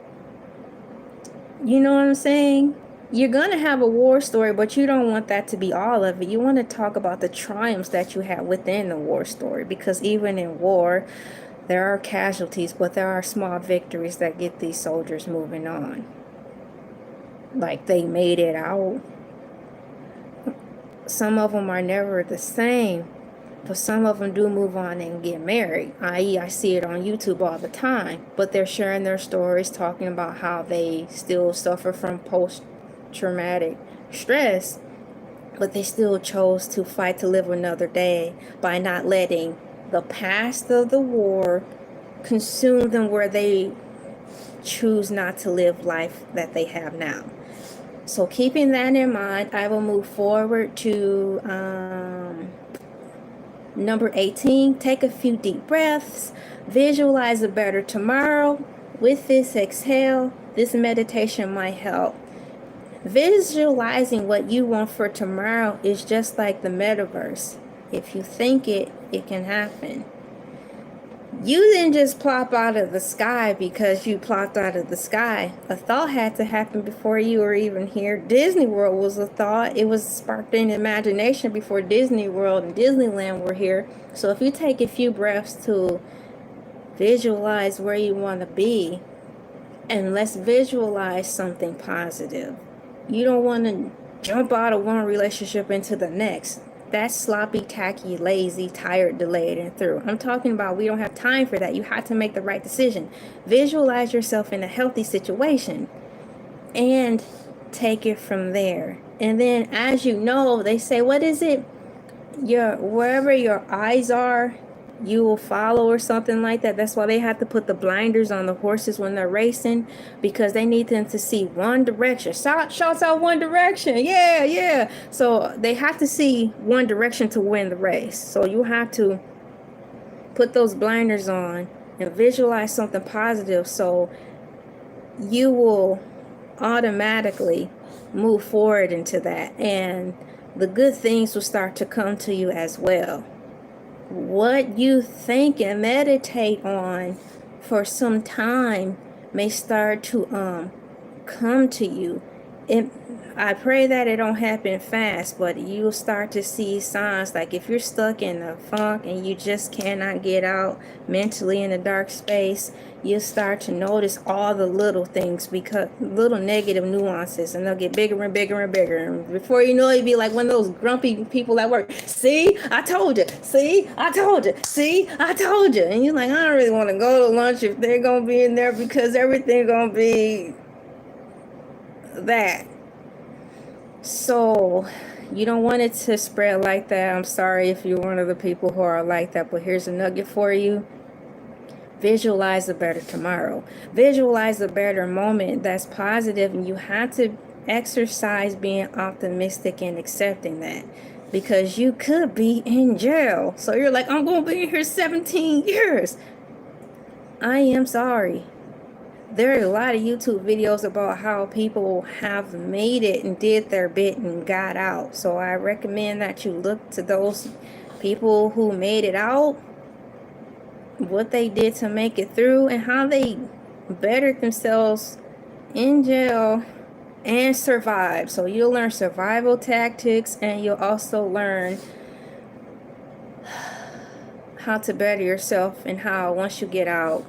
You know what I'm saying? You're going to have a war story, but you don't want that to be all of it. You want to talk about the triumphs that you have within the war story, because even in war, there are casualties, but there are small victories that get these soldiers moving on. Like they made it out. Some of them are never the same, but some of them do move on and get married. I see it on YouTube all the time, but they're sharing their stories, talking about how they still suffer from post-traumatic stress, but they still chose to fight to live another day by not letting the past of the war consume them, where they choose not to live life that they have now. So keeping that in mind, I will move forward to number 18. Take a few deep breaths. Visualize a better tomorrow. With this exhale, this meditation might help. Visualizing what you want for tomorrow is just like the metaverse. If you think it, it can happen. You didn't just plop out of the sky because you plopped out of the sky. A thought had to happen before you were even here. Disney World was a thought. It was sparked in imagination before Disney World and Disneyland were here. So if you take a few breaths to visualize where you want to be, and let's visualize something positive. You don't want to jump out of one relationship into the next. That's sloppy, tacky, lazy, tired, delayed, and through. I'm talking about we don't have time for that. You have to make the right decision. Visualize yourself in a healthy situation and take it from there. And then, as you know, they say, what is it? Wherever your eyes are, you will follow, or something like that. That's why they have to put the blinders on the horses when they're racing, because they need them to see one direction. Shouts out One Direction. Yeah. So they have to see one direction to win the race. So you have to put those blinders on and visualize something positive, so you will automatically move forward into that, and the good things will start to come to you as well. what you think and meditate on for some time may start to come to you. I pray that it don't happen fast, but you'll start to see signs. Like if you're stuck in a funk and you just cannot get out mentally in a dark space, you'll start to notice all the little things, because little negative nuances, and they'll get bigger and bigger and bigger. And before you know it, you'll be like one of those grumpy people at work. See, I told you. See, I told you. See, I told you. And you're like, I don't really want to go to lunch if they're going to be in there, because everything's going to be that. So you don't want it to spread like that. I'm sorry if you're one of the people who are like that, but here's a nugget for you. Visualize a better tomorrow. Visualize a better moment that's positive, and you have to exercise being optimistic and accepting that, because you could be in jail. So you're like, I'm going to be here 17 years. I am sorry. There are a lot of YouTube videos about how people have made it and did their bit and got out. So I recommend that you look to those people who made it out, what they did to make it through, and how they bettered themselves in jail and survived. So you'll learn survival tactics, and you'll also learn how to better yourself, and how once you get out,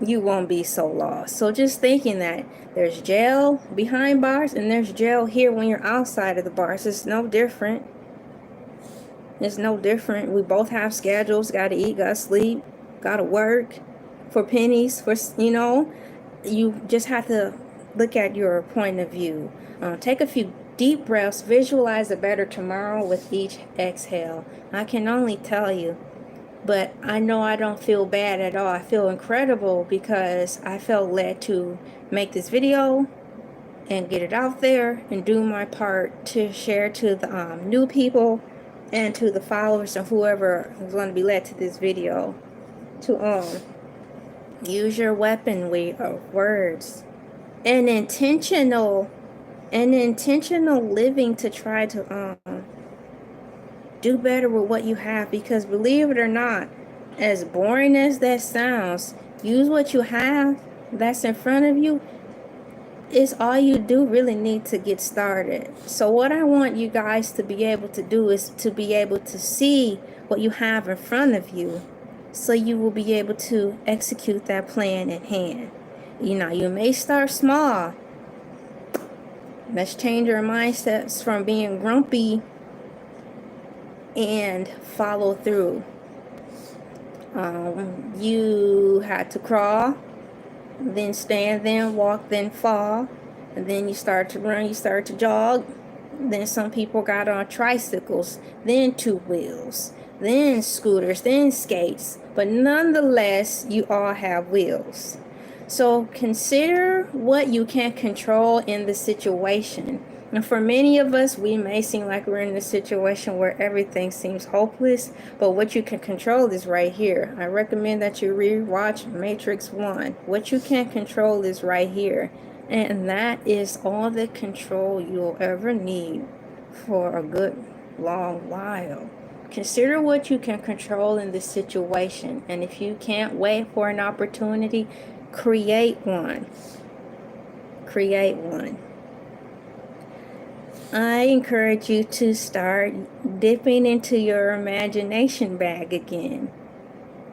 you won't be so lost. So just thinking that there's jail behind bars and there's jail here when you're outside of the bars, it's no different. It's no different. We both have schedules. Got to eat, got to sleep, got to work for pennies. You just have to look at your point of view. Take a few deep breaths. Visualize a better tomorrow with each exhale. I can only tell you, but I know I don't feel bad at all. I feel incredible, because I felt led to make this video and get it out there and do my part to share to the new people and to the followers and whoever is going to be led to this video to use your weaponry of words and intentional living to try to do better with what you have. Because believe it or not, as boring as that sounds, use what you have that's in front of you. Is all you do really need to get started. So what I want you guys to be able to do is to be able to see what you have in front of you, so you will be able to execute that plan at hand. You may start small. Let's change our mindsets from being grumpy and follow through. You had to crawl, then stand, then walk, then fall, and then you start to run, you start to jog. Then some people got on tricycles, then two wheels, then scooters, then skates, but nonetheless you all have wheels. So consider what you can control in the situation. And for many of us, we may seem like we're in a situation where everything seems hopeless, but what you can control is right here. I recommend that you rewatch Matrix 1. What you can control is right here. And that is all the control you'll ever need for a good long while. Consider what you can control in this situation. And if you can't wait for an opportunity, create one. Create one. I encourage you to start dipping into your imagination bag again,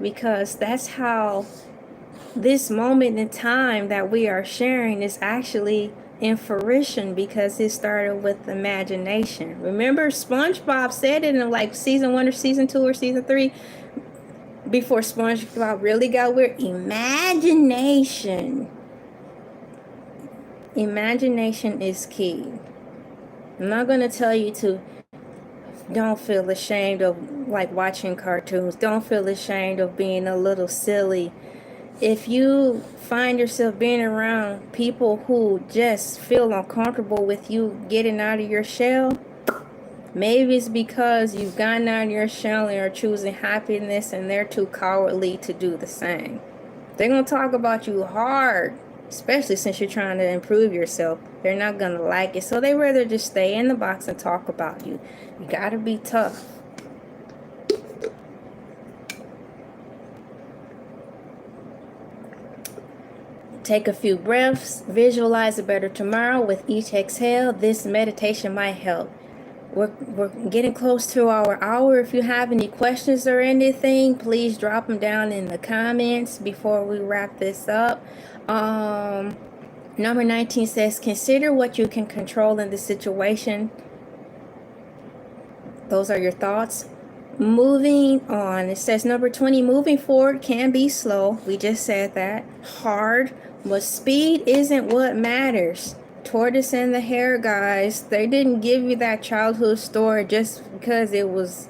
because that's how this moment in time that we are sharing is actually in fruition, because it started with imagination. Remember, SpongeBob said it in like season 1 or season 2 or season 3, before SpongeBob really got weird. Imagination. Imagination is key. I'm not going to tell you to don't feel ashamed of like watching cartoons. Don't feel ashamed of being a little silly. If you find yourself being around people who just feel uncomfortable with you getting out of your shell, maybe it's because you've gotten out of your shell and are choosing happiness, and they're too cowardly to do the same. They're going to talk about you hard, especially since you're trying to improve yourself. They're not going to like it, so they rather just stay in the box and talk about you. You got to be tough. Take a few breaths, visualize a better tomorrow with each exhale. This meditation might help. We're getting close to our hour. If you have any questions or anything, please drop them down in the comments before we wrap this up. Number 19 says, consider what you can control in the situation. Those are your thoughts. Moving on, it says number 20, moving forward can be slow. We just said that. Hard, but speed isn't what matters. Tortoise and the Hare, guys, they didn't give you that childhood story just because it was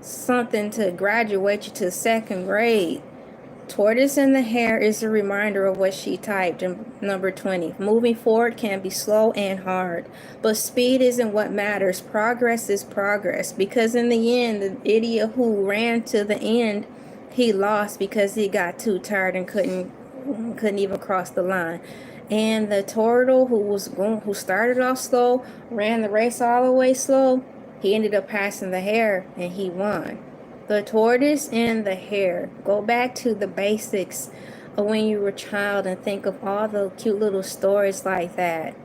something to graduate you to second grade. Tortoise and the Hare is a reminder of what she typed in number 20. Moving forward can be slow and hard, but speed isn't what matters. Progress is progress, because in the end, the idiot who ran to the end, he lost because he got too tired and couldn't even cross the line. And the turtle who started off slow, ran the race all the way slow, he ended up passing the hare and he won. The tortoise and the hare. Go back to the basics of when you were a child and think of all the cute little stories like that.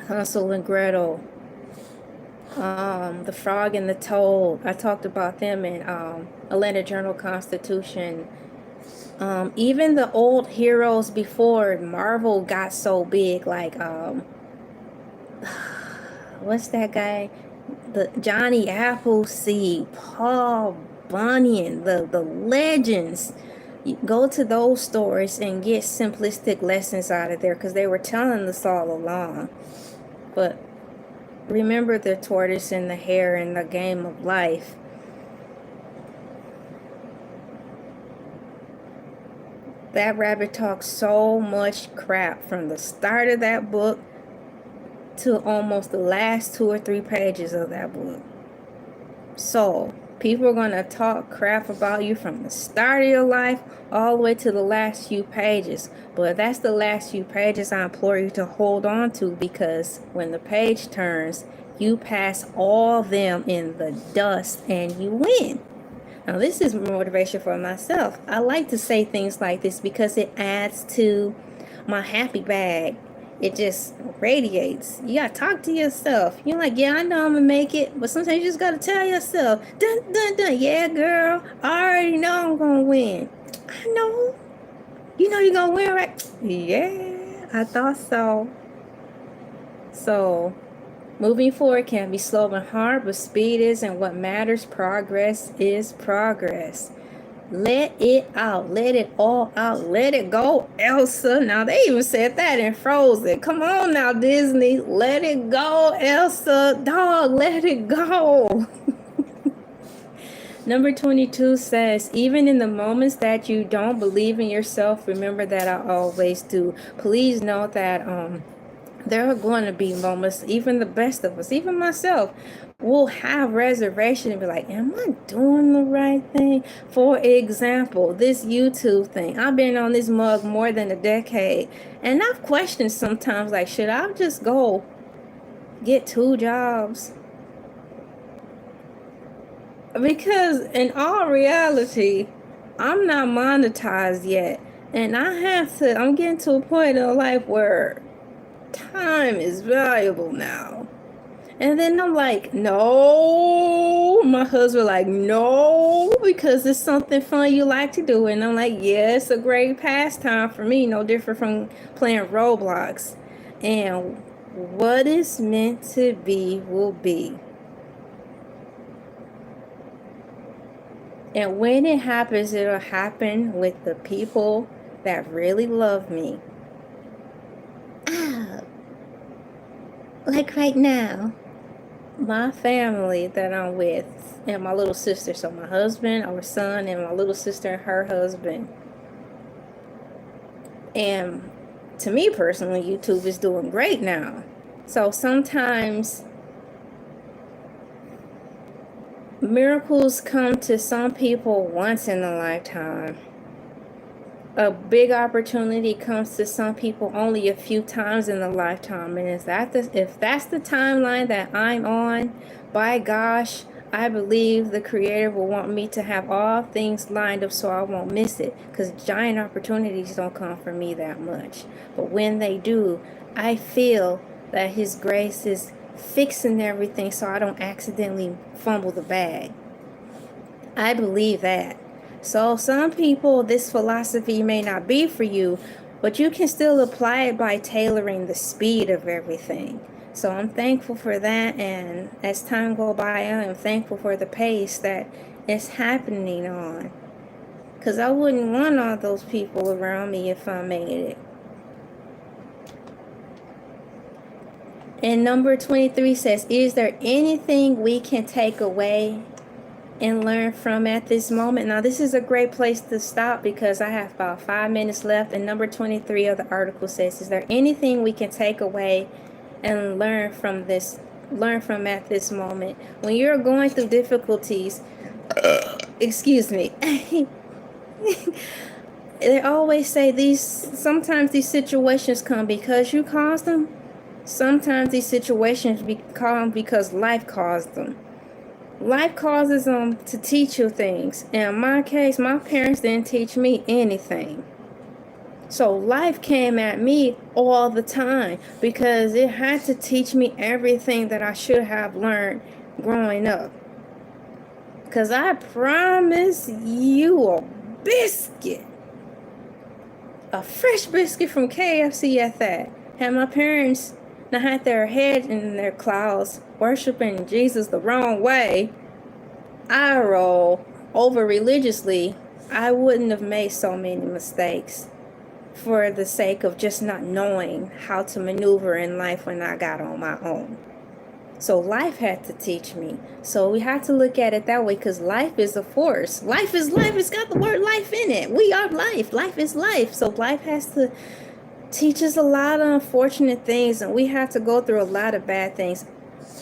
Hansel and Gretel. The Frog and the Toad. I talked about them in Atlanta Journal-Constitution. Even the old heroes before Marvel got so big, like what's that guy? The Johnny Appleseed, Paul Bunyan, the legends. You go to those stories and get simplistic lessons out of there, because they were telling us all along. But remember the tortoise and the hare in the game of life. That rabbit talks so much crap from the start of that book to almost the last 2 or 3 pages of that book. So people are going to talk crap about you from the start of your life all the way to the last few pages. But that's the last few pages I implore you to hold on to, because when the page turns, you pass all them in the dust and you win. Now, this is motivation for myself. I like to say things like this because it adds to my happy bag. It just radiates. You gotta talk to yourself. You're like, yeah, I know I'm gonna make it, but sometimes you just gotta tell yourself, dun dun dun, yeah, girl, I already know I'm gonna win. I know. You know you're gonna win, right? Yeah, I thought so. So, moving forward can be slow and hard, but speed isn't what matters. Progress is progress. Let it out. Let it all out. Let it go, Elsa. Now, they even said that in Frozen. Come on now, Disney. Let it go, Elsa. Dog, let it go. Number 22 says, even in the moments that you don't believe in yourself, remember that I always do. Please note that there are going to be moments, even the best of us, even myself, will have reservation and be like, am I doing the right thing? For example, this YouTube thing. I've been on this mug more than a decade, and I've questioned sometimes, like, should I just go get 2 jobs? Because in all reality, I'm not monetized yet, and I'm getting to a point in life where time is valuable now. And then I'm like, no. My husband like, no, because it's something fun you like to do. And I'm like, yeah, it's a great pastime for me, no different from playing Roblox. And what is meant to be will be. And when it happens, it'll happen with the people that really love me. Like right now, my family that I'm with, and my little sister, so my husband, our son, and my little sister and her husband. And to me personally, YouTube is doing great now. So sometimes miracles come to some people once in a lifetime. A big opportunity comes to some people only a few times in a lifetime. And if that's the timeline that I'm on, by gosh, I believe the Creator will want me to have all things lined up so I won't miss it, because giant opportunities don't come for me that much. But when they do, I feel that His grace is fixing everything so I don't accidentally fumble the bag. I believe that. So some people, this philosophy may not be for you, but you can still apply it by tailoring the speed of everything. So I'm thankful for that, and as time go by, I am thankful for the pace that it's happening on. Because I wouldn't want all those people around me if I made it. And number 23 says, is there anything we can take away and learn from at this moment? Now, this is a great place to stop because I have about 5 minutes left. And number 23 of the article says, is there anything we can take away and learn from at this moment? When you're going through difficulties, excuse me, they always say sometimes these situations come because you caused them. Sometimes these situations come because life caused them. Life causes them to teach you things. In my case, my parents didn't teach me anything. So life came at me all the time because it had to teach me everything that I should have learned growing up. Because I promise you a biscuit. A fresh biscuit from KFC at that. Had my parents not had their head in their clouds worshiping Jesus the wrong way, I roll over religiously, I wouldn't have made so many mistakes for the sake of just not knowing how to maneuver in life when I got on my own. So life had to teach me. So we have to look at it that way, because life is a force. Life is life. It's got the word life in it. We are life. Life is life. So life has to teach us a lot of unfortunate things, and we have to go through a lot of bad things.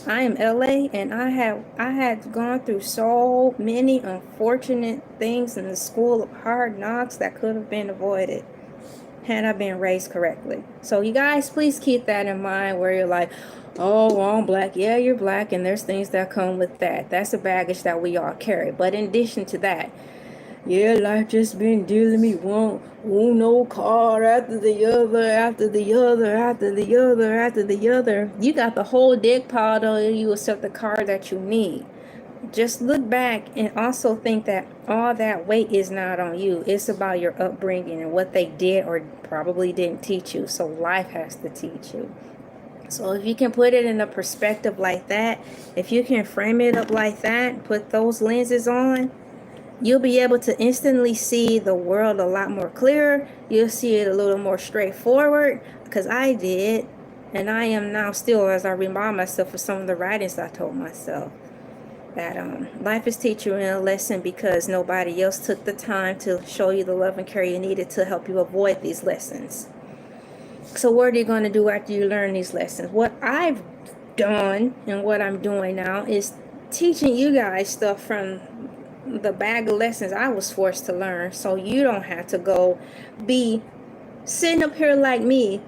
I am Elay, and I had gone through so many unfortunate things in the school of hard knocks that could have been avoided had I been raised correctly. So you guys, please keep that in mind where you're like, oh, well, I'm black. Yeah, you're black, and there's things that come with that. That's a baggage that we all carry. But in addition to that, yeah, life just been dealing me no car after the other, after the other, after the other, after the other. You got the whole deck piled on you except the car that you need. Just look back and also think that all that weight is not on you. It's about your upbringing and what they did or probably didn't teach you. So life has to teach you. So if you can put it in a perspective like that, if you can frame it up like that, put those lenses on, you'll be able to instantly see the world a lot more clearer. You'll see it a little more straightforward, because I did. And I am now still, as I remind myself of some of the writings I told myself, that life is teaching you a lesson because nobody else took the time to show you the love and care you needed to help you avoid these lessons. So what are you going to do after you learn these lessons? What I've done and what I'm doing now is teaching you guys stuff from the bag of lessons I was forced to learn, so you don't have to go be sitting up here like me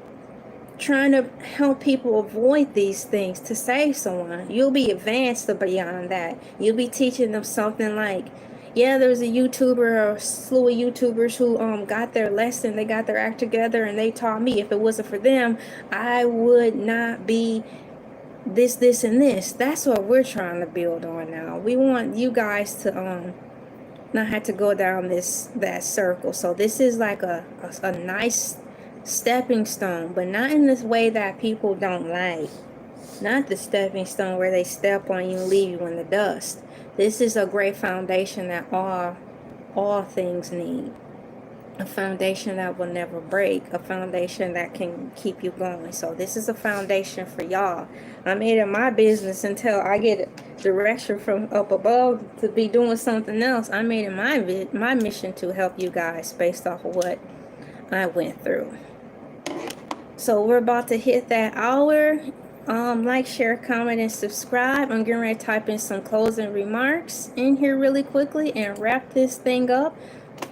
trying to help people avoid these things to save someone. You'll be advanced beyond that. You'll be teaching them something like, yeah, there's a YouTuber or a slew of YouTubers who got their lesson, they got their act together, and they taught me. If it wasn't for them, I would not be this, and this. That's what we're trying to build on now. We want you guys to not have to go down that circle. So this is like a nice stepping stone, but not in this way that people don't like. Not the stepping stone where they step on you and leave you in the dust. This is a great foundation that all things need. A foundation that will never break. A foundation that can keep you going. So this is a foundation for y'all. I made it my business until I get direction from up above to be doing something else. I made it my mission to help you guys based off of what I went through. So we're about to hit that hour. Like, share, comment, and subscribe. I'm getting ready to type in some closing remarks in here really quickly and wrap this thing up.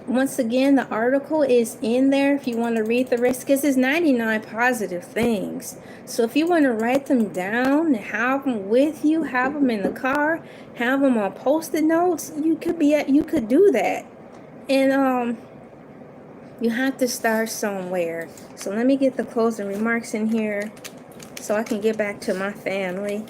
once again, the article is in there if you want to read the rest, because it's 99 positive things. So if you want to write them down and have them with you, have them in the car, have them on post-it notes, you could do that. And you have to start somewhere. So let me get the closing remarks in here so I can get back to my family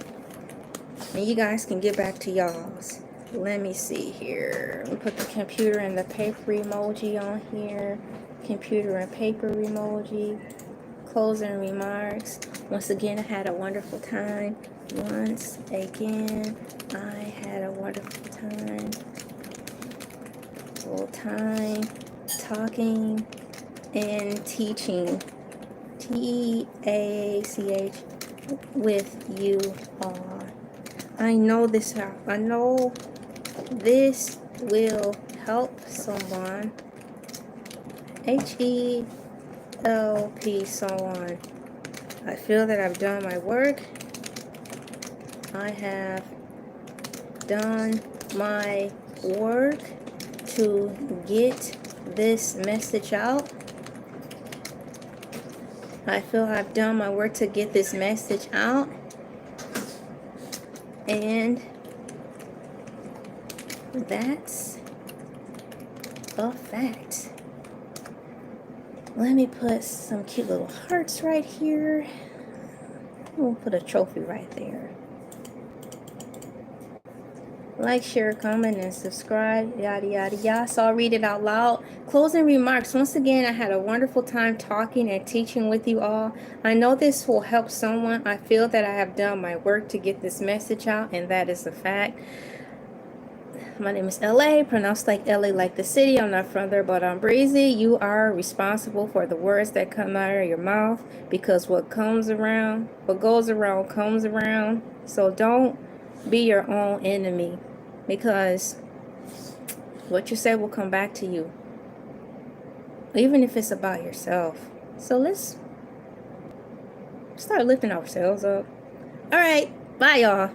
and you guys can get back to y'all's. Let me see here. Let me put the computer and the paper emoji on here. Computer and paper emoji. Closing remarks. Once again, I had a wonderful time. Once again, I had a wonderful time. Full time talking and teaching. TACH with you all. I know this will help someone. HELP someone. I feel that I've done my work. I have done my work to get this message out. I feel I've done my work to get this message out. And that's a fact. Let me put some cute little hearts right here. We'll put a trophy right there. Like, share, comment, and subscribe, yada, yada, yada. So I'll read it out loud. Closing remarks. Once again, I had a wonderful time talking and teaching with you all. I know this will help someone. I feel that I have done my work to get this message out, and that is a fact. My name is LA, pronounced like LA like the city. I'm not from there, but I'm breezy. You are responsible for the words that come out of your mouth, because what goes around comes around. So don't be your own enemy, because what you say will come back to you, even if it's about yourself. So let's start lifting ourselves up. All right, bye y'all.